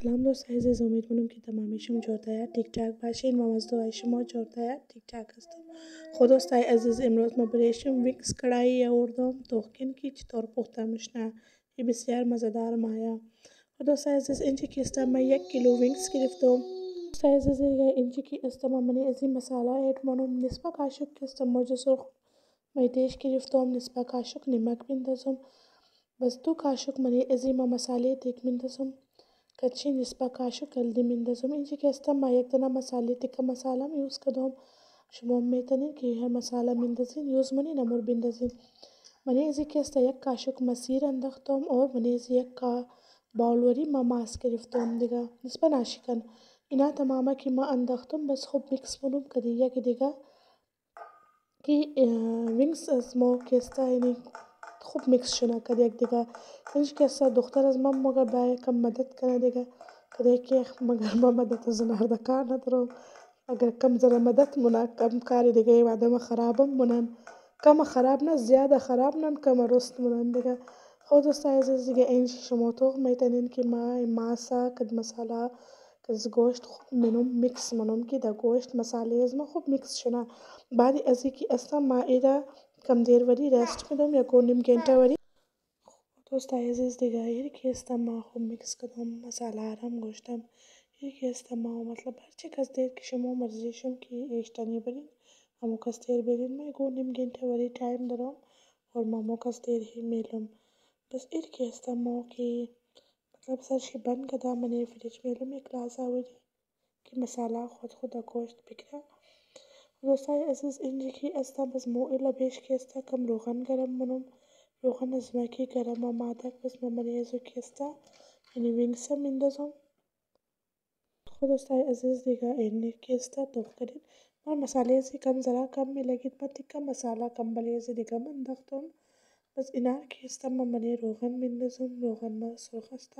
سلام دوست عزیز، امید کنم که تمامی شما جورتاید تیک تاک باشین و از دعای شما جورتاید تیک تاک هستم. خود دوستای عزیز، امروز ما برایشون وینگز کڑایی آوردم توکن کی چطور پخته میشه. این بسیار مزهدار مایه. خود دوستای عزیز، اینجا که است من 1 کیلو وینگز گرفتم. دوستای عزیز، اینجا که است من از این مساله اد منم نصف کاشق که است مرچ سرخ میتیش گرفتم، نصف کاشق نمک میندازم. بس 2 کاشق من از این مساله تیک میندازم. کچی نصف کاشق هلدی میندازم. اینجا که است ما یک دانه مساله تیکه مساله یوز کردم. شما میتونین که هر مساله میندازین یوز منین امور بندازین. من از این که است 1 کاشق مسیر انداختم اور من از 1 باولوری ما ماست گرفتم دیگه نصف ناشکن. اینا تماما که ما انداختم بس خوب میکس کنم که دیگه که وینگز از ما که است یعنی خوب میکس شونه که دیگه اینجا که است دختر از من مگه باید کم مدد کنه دیگه که مگر ما مدد از نهر کار ندارم. اگر کم ذره مدد مونه کم کاری دیگه بعدم خرابم مونن، کم خراب نه زیاده خراب نن کم رست مونن دیگه. خود دوستای عزیز دیگه اینجا شما تو میتونین که ما ماسا کد مساله کد گوشت خوب منم میکس منم که در گوشت مساله از ما خوب میکس شونه. بعد از اینکه اصلا ما ایرا کم دیر وری رست میدم یا نیم گنته وری. دوستای عزیز دیگه اینی که است ما خوب میکس کردم مساله رم گوشتم. اینی که است ما مطلب هرچی کس دیر که شما مرزیشون که ایشتنی برین همو کس دیر برین ما نیم گنته وری تایم دارم اور ما کس دیر هی میلم. بس اینی که است ما که مطلب سرش که بند کردم من فریج میلم 1 لحظه وری که مساله خود گوشت بگیره. دوستای عزیز اینجا که است بس مو الا بیش که است کم روغن گرم منم. روغن از ما که گرم آماده بس من از که است یعنی وینگز میندازم. خود دوستای عزیز دیگه اینی که است دخترین من مساله ازی کم ذره کم میلگید من تیکه مساله کم بلی ازی دیگه من انداختم. بس اینا که است من روغن میندازم. روغن ما سرخ است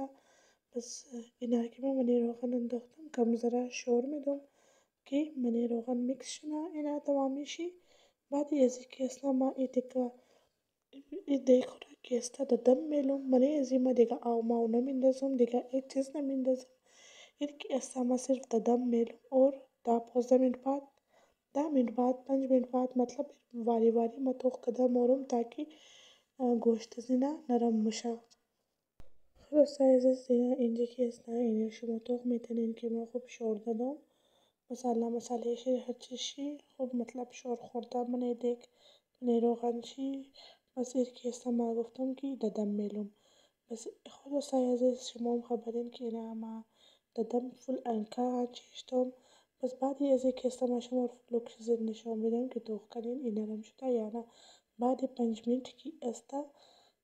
بس اینا که من روغن انداختم کم ذره شور میدم که من روغن میکس شونه اینا تمامیشی. بعد از که است ما این دیگه که است دم میلم من از این ما دیگه آو ماو نمیندازم دیگه هیچ چیز نمیندازم. این که است ما صرف دم میلم اور 15 منت بعد 10 منت بعد 5 منت بعد مطلب واری ما توخ کدام آرم تاکي گوشت از اینا نرم بشه. دوستای عزیز دیگه اینجا که است این شما توخ میتونین که ما خوب شور دادم مساله شی هر چیشی خوب مطلب شور خورده من دیگه من روغن چی بس این که است ما گفتم که دم میلم. بس خود دوستای عزیز شما هم خبرین که اینا ما دم فول انکا چیشتم. بس بعدی از که است ما شما لوکس نشون میدم که توخ کنین این نرم شده یا نه. بعد 5 منت که است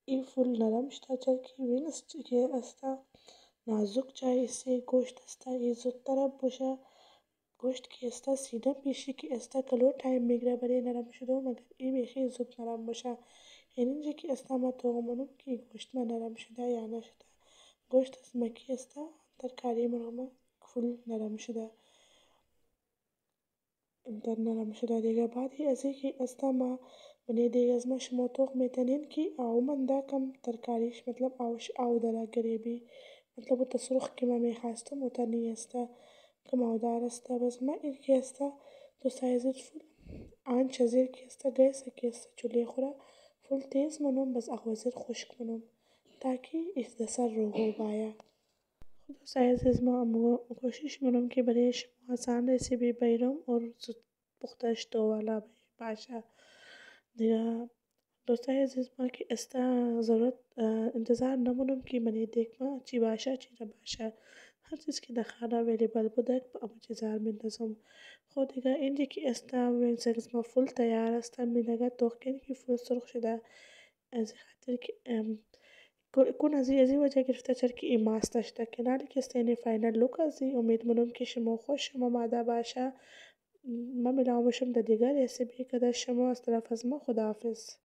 این فول نرم شده چرا که وینگز که است نازک جای سے گوشت است این زودتر بشه. گوشت که است سیده پیشی که است کلو تایم میگیره برای نرم شده مگر این بیخی زود نرم باشه. اینجا که است ما تومونم که گوشت من نرم شده یا نشده. گوشت از مکی است ترکاری مرا فول نرم شده در نرم شده دیگه. بعدی از که است ما من دیگه از ما شما توخ میتونین که آو من دا کم ترکاریش مطلب آو داره گریبی مطلب تصرخ که من میخواستم اتنی است کم آو دار است. بس ما این که است دوستای عزیز فول آنچ از که است گیس که است چولی خوره فول تیز منم بس اغوزیر خشک منم تاکي از سر رو باید. خود دوستای عزیز ما کوشش منم که برای شما آسان ریسیپی بیارم اور زود پختش تو والا باشه دیگه. دوستای عزیز ما که است ضرورت انتظار نمونم که من دیگه ما چی باشه چی نباشه هر چیز که در خانه اویلیبل بوده با اما چیزار میندازم. خود دیگه اینجا که است وینگز ما فول تیار است میلگه توخ کنی که فول سرخ شده از خاطر که کون از این وجه گرفته چرا که این ماست داشته کناری که است این فاینل لوک از این امید منم که شما خوش شما ماده باشه. من میلام باشم در دیگر ریسیپی که در شما از طرف از ما خداحافظ.